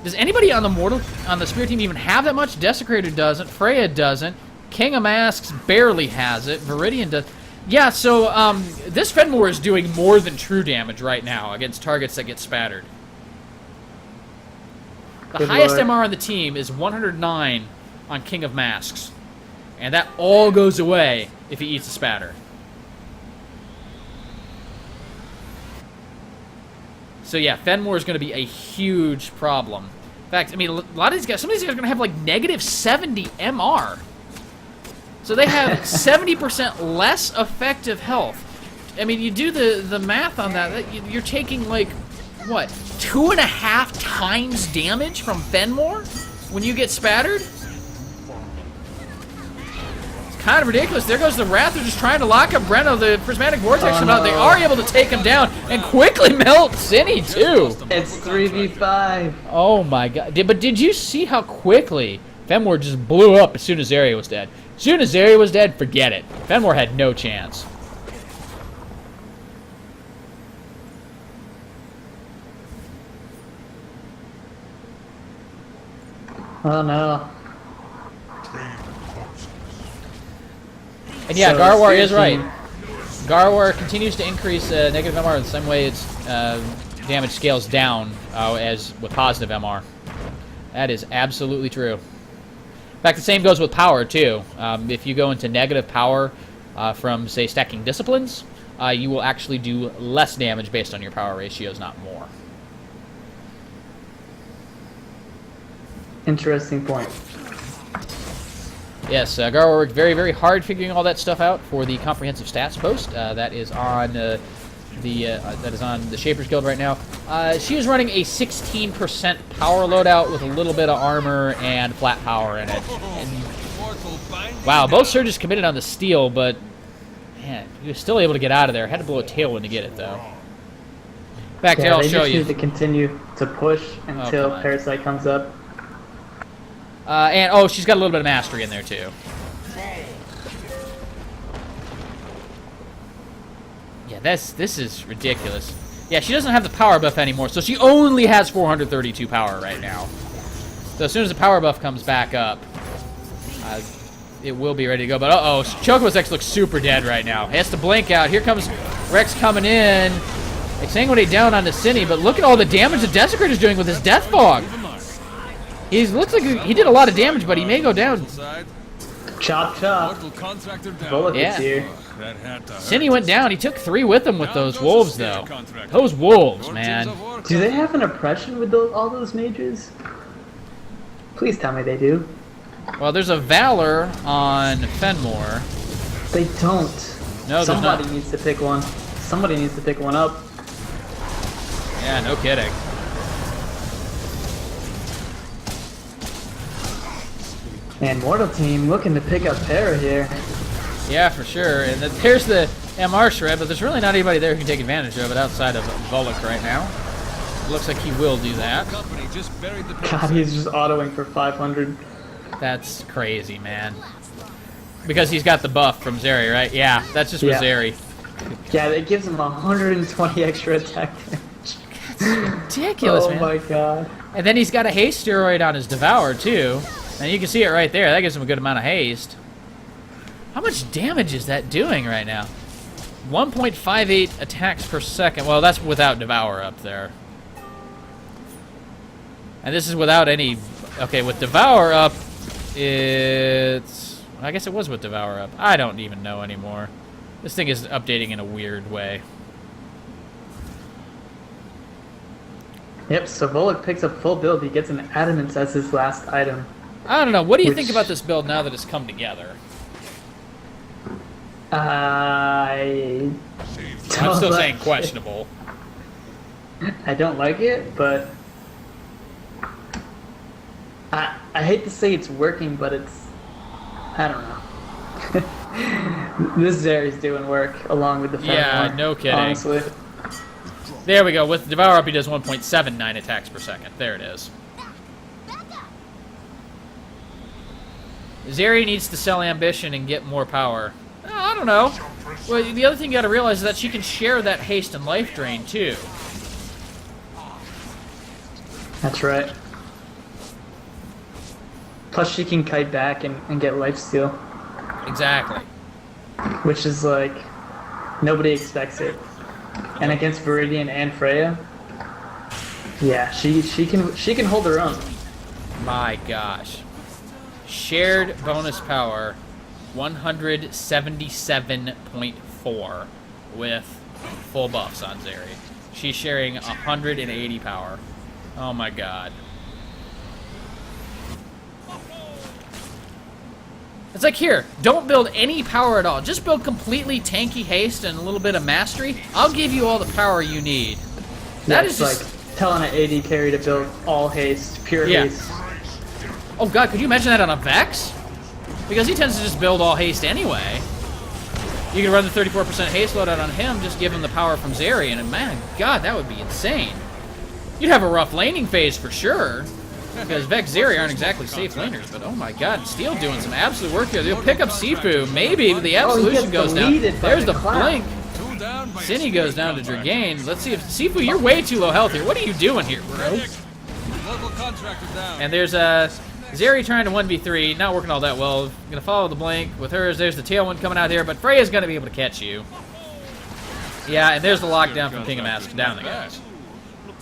Does anybody on the Spirit team even have that much? Desecrator doesn't. Freya doesn't. King of Masks barely has it. Viridian does. Yeah, so this Fenmore is doing more than true damage right now against targets that get spattered. The Good highest lord. MR on the team is 109 on King of Masks. And that all goes away if he eats a spatter. So yeah, Fenmore is going to be a huge problem. In fact, I mean, a lot of these guys, some of these guys are going to have like negative 70 MR. So they have 70% less effective health. I mean, you do the math on that, you're taking like, what, 2.5 times damage from Fenmore when you get spattered? It's kind of ridiculous. There goes the Wrath. They're just trying to lock up Brenno. The Prismatic Vortex come out. They are able to take him down and quickly melt Cinni, too. It's 3v5. Oh my god. But did you see how quickly Fenmore just blew up as soon as Zeri was dead? As soon as Zeri was dead, forget it. Fenmore had no chance. Oh no. And yeah, So, Garwar is seriously- right. Garwar continues to increase negative MR in the same way its damage scales down as with positive MR. That is absolutely true. In fact, the same goes with power, too. If you go into negative power from, say, stacking disciplines, you will actually do less damage based on your power ratios, not more. Interesting point. Yes, Garwar worked very, very hard figuring all that stuff out for the comprehensive stats post. That is on the Shapers Guild right now. She is running a 16% power loadout with a little bit of armor and flat power in it. And, wow, both surges committed on the steel, but man, he was still able to get out of there. Had to blow a tailwind to get it though. Back tail, I'll they show just you. need to continue to push until come on. Parasite comes up. And oh, she's got a little bit of mastery in there too. Yeah, this is ridiculous. Yeah, she doesn't have the power buff anymore, so she only has 432 power right now. So as soon as the power buff comes back up, it will be ready to go. But uh-oh, ChocobosX looks super dead right now. He has to blink out. Here comes Rex coming in. Exsanguinate down onto Cinni, but look at all the damage the Desecrator's doing with his Death Fog. He looks like he did a lot of damage, but he may go down. Chop chop. Bullet Yeah. here. Cinni went down. He took 3 with him with those wolves, though. Those wolves, man. Do they have an oppression with all those mages? Please tell me they do. Well, there's a Valor on Fenmore. They don't. No, there's Somebody not. needs to pick one. Somebody needs to pick one up. Yeah, no kidding. And Mortal Team looking to pick up Para here. Yeah, for sure. And there's the MR Shred, but there's really not anybody there who can take advantage of it outside of Volok right now. It looks like he will do that. God, he's just autoing for 500. That's crazy, man. Because he's got the buff from Zeri, right? Yeah, that's just with Yeah. Zeri. Yeah, it gives him 120 extra attack damage. Ridiculous, Oh man. my god. And then he's got a haste steroid on his Devour, too. And you can see it right there. That gives him a good amount of haste. How much damage is that doing right now? 1.58 attacks per second. Well, that's without Devour up there. And this is without any... Okay, with Devour up, it's... I guess it was with Devour up. I don't even know anymore. This thing is updating in a weird way. Yep, so Volek picks up full build. He gets an Adamance as his last item. I don't know. What do you Which- think about this build now that it's come together? I I'm don't still like saying it. questionable. I don't like it, but I hate to say it's working, but it's, I don't know. This Zeri's doing work along with the Yeah, Fenrir, no kidding. honestly. There we go. With Devour up, he does 1.79 attacks per second. There it is. Zeri needs to sell ambition and get more power. I don't know. Well, the other thing you gotta realize is that she can share that haste and life drain, too. That's right. Plus she can kite back and get lifesteal, Exactly. which is like, nobody expects it. And against Viridian and Freya, yeah, she can hold her own. My gosh. Shared bonus power, 177.4 with full buffs on Zeri. She's sharing 180 power. Oh my god. It's like, here, don't build any power at all. Just build completely tanky haste and a little bit of mastery. I'll give you all the power you need. That is It's just... like telling an AD carry to build all haste, pure Yeah. haste. Oh god, could you imagine that on a Vex? Because he tends to just build all haste anyway. You can run the 34% haste loadout on him, just give him the power from Zeri, and man, god, that would be insane. You'd have a rough laning phase for sure, because Vex Zeri aren't exactly safe laners, but oh my god, Steel doing some absolute work here. They'll pick up Siifoo, maybe the Absolution goes down. deleted by There's the the cloud. blink. Two down by Cinni a goes down to speed Dragain. Let's see if Siifoo, you're way too low health here. What are you doing here, bro? contract. Local contractor down. And there's Zeri trying to 1v3, not working all that well. Gonna follow the blink with hers. There's the tailwind coming out here, but Freya's gonna be able to catch you. Yeah, and there's the lockdown from Pingamask down again.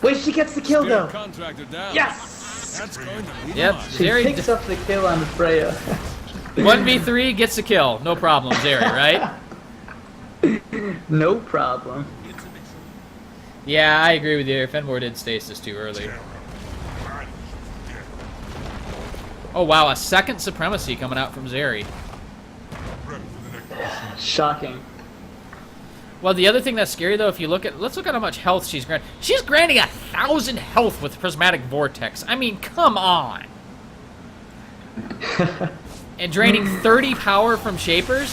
Wait, she gets the kill Spirit though. contractor down. Yes! That's going to lead Yep, him on. She Zeri picks up the kill on Freya. 1v3 gets the kill, no problem, Zeri, right? No problem. Yeah, I agree with you. Fenmore did stasis too early. Oh wow, a second supremacy coming out from Zeri. Shocking. Well, the other thing that's scary though, if you look at, let's look at how much health she's granting. She's granting 1,000 health with Prismatic Vortex. I mean, come on. And draining 30 power from Shapers.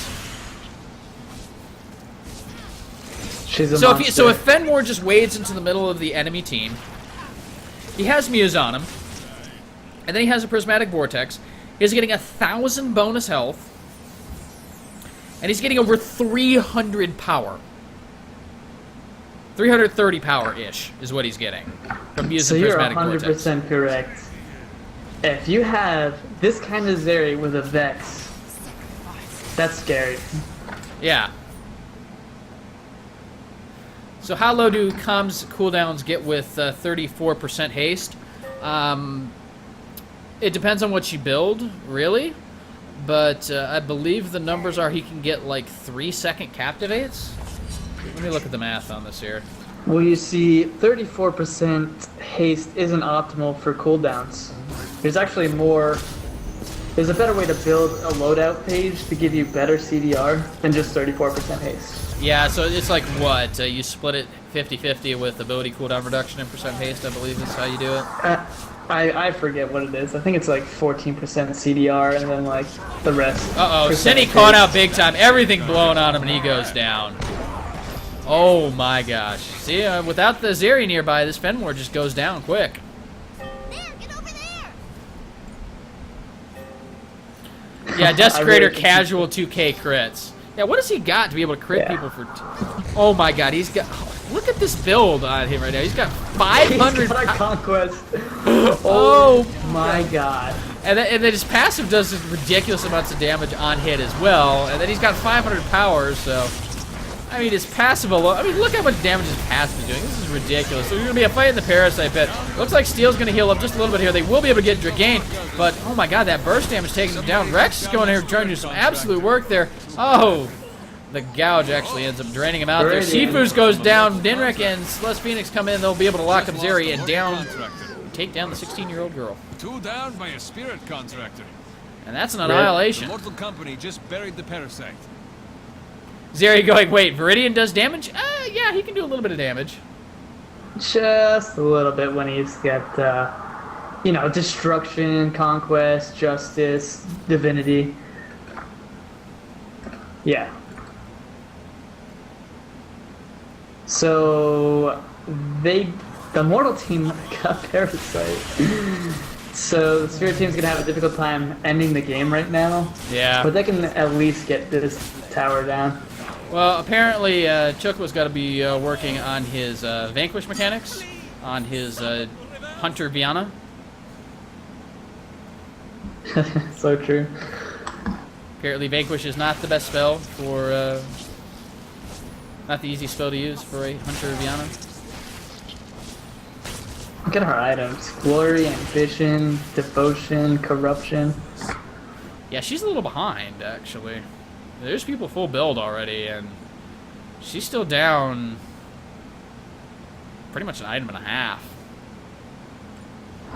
She's a So monster. if Fenmore just wades into the middle of the enemy team, he has Muse on him, and then he has a Prismatic Vortex. He's getting 1,000 bonus health, and he's getting over 300 power. 330 power-ish is what he's getting from So using you're Prismatic Vortex. 100% correct. If you have this kind of Zeri with a Vex, that's scary. Yeah. So how low do comms cooldowns get with 34% haste? It depends on what you build, really. But I believe the numbers are he can get like 3-second captivates. Let me look at the math on this here. Well, you see, 34% haste isn't optimal for cooldowns. There's actually more... There's a better way to build a loadout page to give you better CDR than just 34% haste. Yeah, so it's like what? You split it 50-50 with ability cooldown reduction and percent haste, I believe is how you do it. I forget what it is. I think it's like 14% CDR and then like the rest. Uh-oh, percent Cinni caught haste. out big time. Everything blowing on him and he goes down. Oh my gosh. See, without the Zeri nearby, this Fenmore just goes down quick. There, get over there! Yeah, I Desecrator really think casual 2K crits. Yeah, what has he got to be able to crit people for... Oh my god, he's got... Look at this build on him right now. He's got 500... He's got a conquest. Oh my god. And then his passive does ridiculous amounts of damage on hit as well. And then he's got 500 power, so... I mean, his passive alone... I mean, look how much damage his passive is doing. This is ridiculous. So there's going to be a fight in the Parasite Pit. Looks like Steel's going to heal up just a little bit here. They will be able to get Dragain, but, oh my god, that burst damage takes him down. Rex is going here trying to do some absolute work there. Oh, the gouge actually ends up draining him out there. Siifoo goes down. Nynrek and Celeste Phoenix come in. They'll be able to lock up Zeri and down... Take down the 16-year-old girl. 2 down by a spirit contractor. And that's an annihilation. The mortal company just buried the parasite. Zeri going, wait, Viridian does damage? Yeah, he can do a little bit of damage. Just a little bit when he's got, you know, Destruction, Conquest, Justice, Divinity. Yeah. So, the Mortal team got Parasite. So, the Spirit team's gonna have a difficult time ending the game right now. Yeah. But they can at least get this tower down. Well, apparently, Chocobo's got to be working on his Vanquish mechanics, on his Hunter Viana. So true. Apparently, Vanquish is not the best spell for, not the easiest spell to use for a Hunter Viana. Look at her items. Glory, Ambition, Devotion, Corruption. Yeah, she's a little behind, actually. There's people full build already, and she's still down pretty much an item and a half.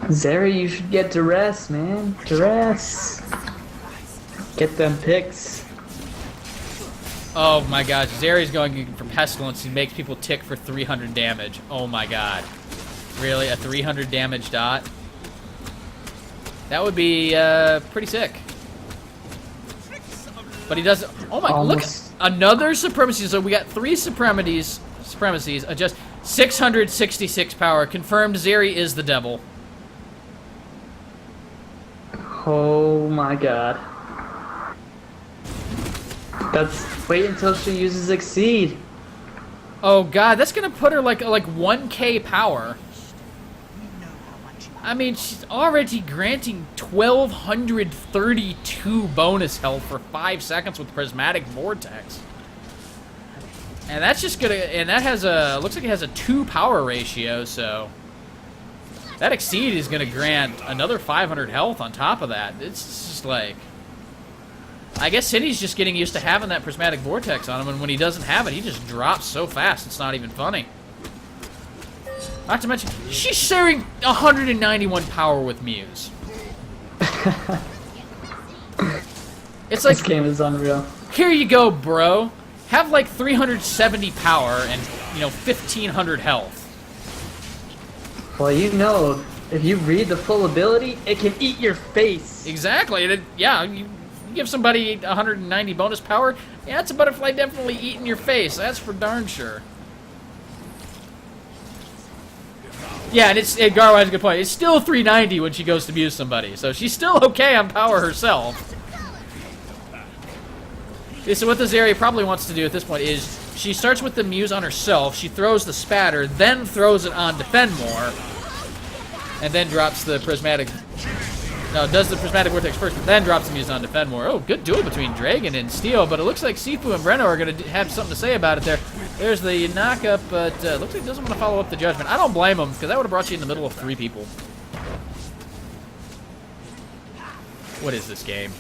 Zeri, you should get Duress, man. Duress. Get them picks. Oh my gosh, Zeri's going for Pestilence. He makes people tick for 300 damage. Oh my god. Really? A 300 damage dot? That would be pretty sick. But he does. Oh my! Almost. Look, another supremacy. So we got 3 supremacies. Just 666 power. Confirmed. Zeri is the devil. Oh my god. That's wait until she uses Exceed. Oh god, that's gonna put her like 1k power. I mean, she's already granting 1,232 bonus health for 5 seconds with Prismatic Vortex. And that's just gonna, and that has a, looks like it has a 2 power ratio, so that Exceed is gonna grant another 500 health on top of that. It's just like, I guess Cinni's just getting used to having that Prismatic Vortex on him, and when he doesn't have it, he just drops so fast, it's not even funny. Not to mention, she's sharing 191 power with Muse. It's like, This game is unreal. here you go, bro. Have like 370 power and, you know, 1,500 health. Well, you know, if you read the full ability, it can eat your face. Exactly. And yeah, you give somebody 190 bonus power, yeah, it's a butterfly definitely eating your face. That's for darn sure. Yeah, and Garwa has a good point. It's still 390 when she goes to muse somebody, so she's still okay on power herself. Okay, so what the Zeri probably wants to do at this point is she starts with the muse on herself, she throws the spatter, then throws it on Defend More, and then drops the prismatic. No, does the Prismatic Vortex first, but then drops the muse on Defend More. Oh, good duel between Dragon and Steel, but it looks like Siifoo and Brenno are going to have something to say about it there. There's the knock-up, but looks like he doesn't want to follow up the Judgment. I don't blame him, because that would have brought you in the middle of 3 people. What is this game?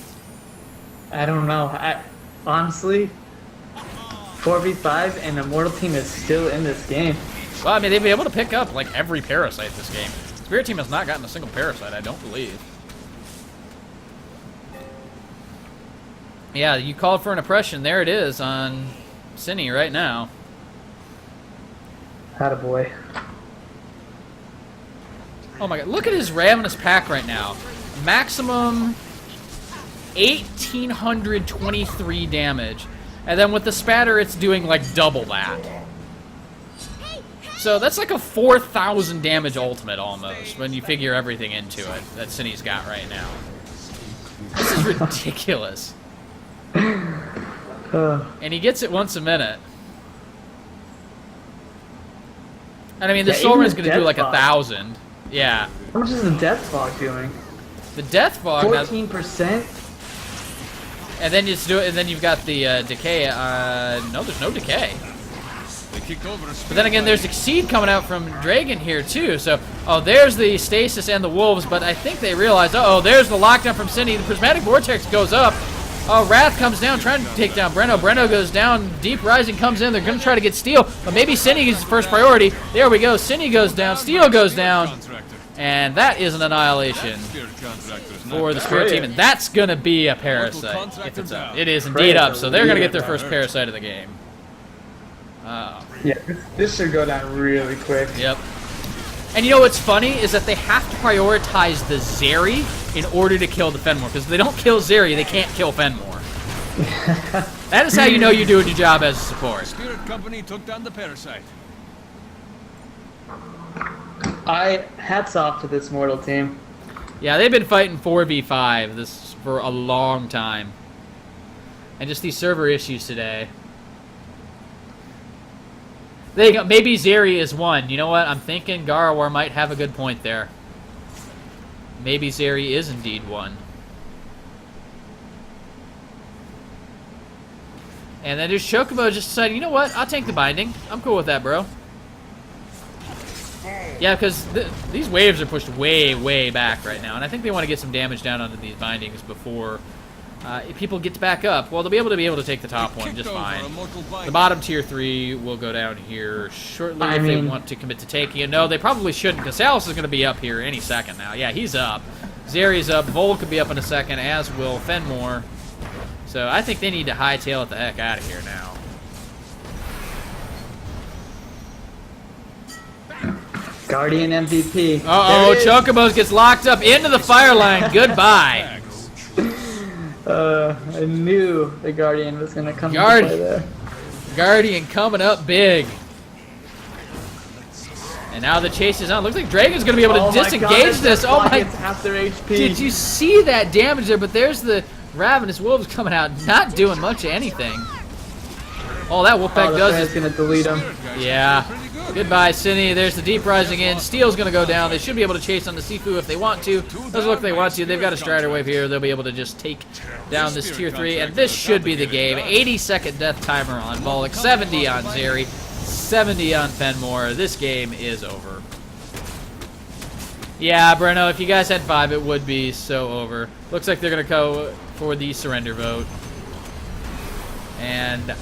I don't know. Honestly, 4v5 and the Mortal team is still in this game. Well, I mean, they'd be able to pick up, like, every Parasite this game. Spirit Team has not gotten a single Parasite, I don't believe. Yeah, you called for an oppression. There it is on Cinni right now. Attaboy. Oh my god, look at his Ravenous Pack right now. Maximum 1,823 damage. And then with the spatter, it's doing like double that. So that's like a 4,000 damage ultimate almost, when you figure everything into it that Cinni's got right now. This is ridiculous. And he gets it once a minute. And I mean, the Yeah, Soul even Run's the going to do like Death Fog. 1,000. Yeah. How much is the Death Fog doing? The Death Fog. now- 14%? And then you've got the decay. No, there's no decay. They kicked over a But then again, there's Exceed coming out from Dragon here too. So, oh, there's the Stasis and the Wolves. But I think they realize, oh, there's the lockdown from Cinni. The Prismatic Vortex goes up. Oh, Wrath comes down, trying to take down Breno. Breno goes down. Deep Rising comes in. They're going to try to get Steel. But maybe Cinni is first priority. There we go. Cinni goes down. Steel goes down. And that is an annihilation for the Spirit Team. And that's going to be a Parasite if it's up. It is indeed up. So they're going to get their first Parasite of the game. Yeah, this should go down really quick. Yep. And you know what's funny is that they have to prioritize the Zeri in order to kill the Fenmore. Because if they don't kill Zeri, they can't kill Fenmore. That is how you know you're doing your job as a support. Spirit Company took down the Parasite. Hats off to this mortal team. Yeah, they've been fighting 4v5 this for a long time. And just these server issues today. There you go. Maybe Zeri is one. You know what? I'm thinking Garwar might have a good point there. Maybe Zeri is indeed one. And then there's Chocobo just deciding, you know what? I'll tank the binding. I'm cool with that, bro. Yeah, because these waves are pushed way, way back right now. And I think they want to get some damage down onto these bindings before people get back up. Well, they'll be able to take the top one just fine. The bottom tier 3 will go down here shortly if they want to commit to taking it. No, they probably shouldn't, because Salus is going to be up here any second now. Yeah, he's up. Zeri's up. Vol could be up in a second, as will Fenmore. So I think they need to hightail it the heck out of here now. Guardian MVP. Uh-oh, Chocobos gets locked up into the fire line. Goodbye. I knew the Guardian was going to come into play there. Guardian coming up big. And now the chase is on. Looks like Dragon's going to be able to disengage this. Oh my! It's half their HP. Did you see that damage there? But there's the Ravenous Wolves coming out, not doing much of anything. Oh, that Wolfpack does is going to delete him. Yeah. Goodbye, Cinni. There's the Deep Rising in. Steel's going to go down. They should be able to chase on the Siifoo if they want to. Doesn't look like they want to. They've got a Strider Wave here. They'll be able to just take down this Tier 3. And this should be the game. 80-second death timer on Volix. 70 on Zeri. 70 on Fenmore. This game is over. Yeah, Breno, if you guys had 5, it would be so over. Looks like they're going to go for the surrender vote. And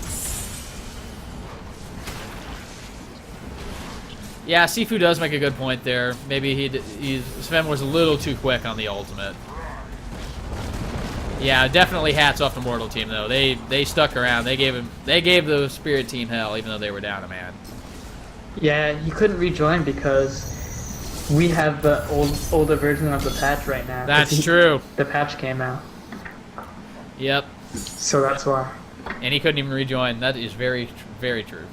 yeah, Siifoo does make a good point there. Maybe Sven was a little too quick on the ultimate. Yeah, definitely hats off to Mortal Team though. They stuck around. They gave the Spirit Team hell even though they were down a man. Yeah, he couldn't rejoin because we have the older version of the patch right now. That's true. The patch came out. Yep. So that's why. And he couldn't even rejoin. That is very, very true.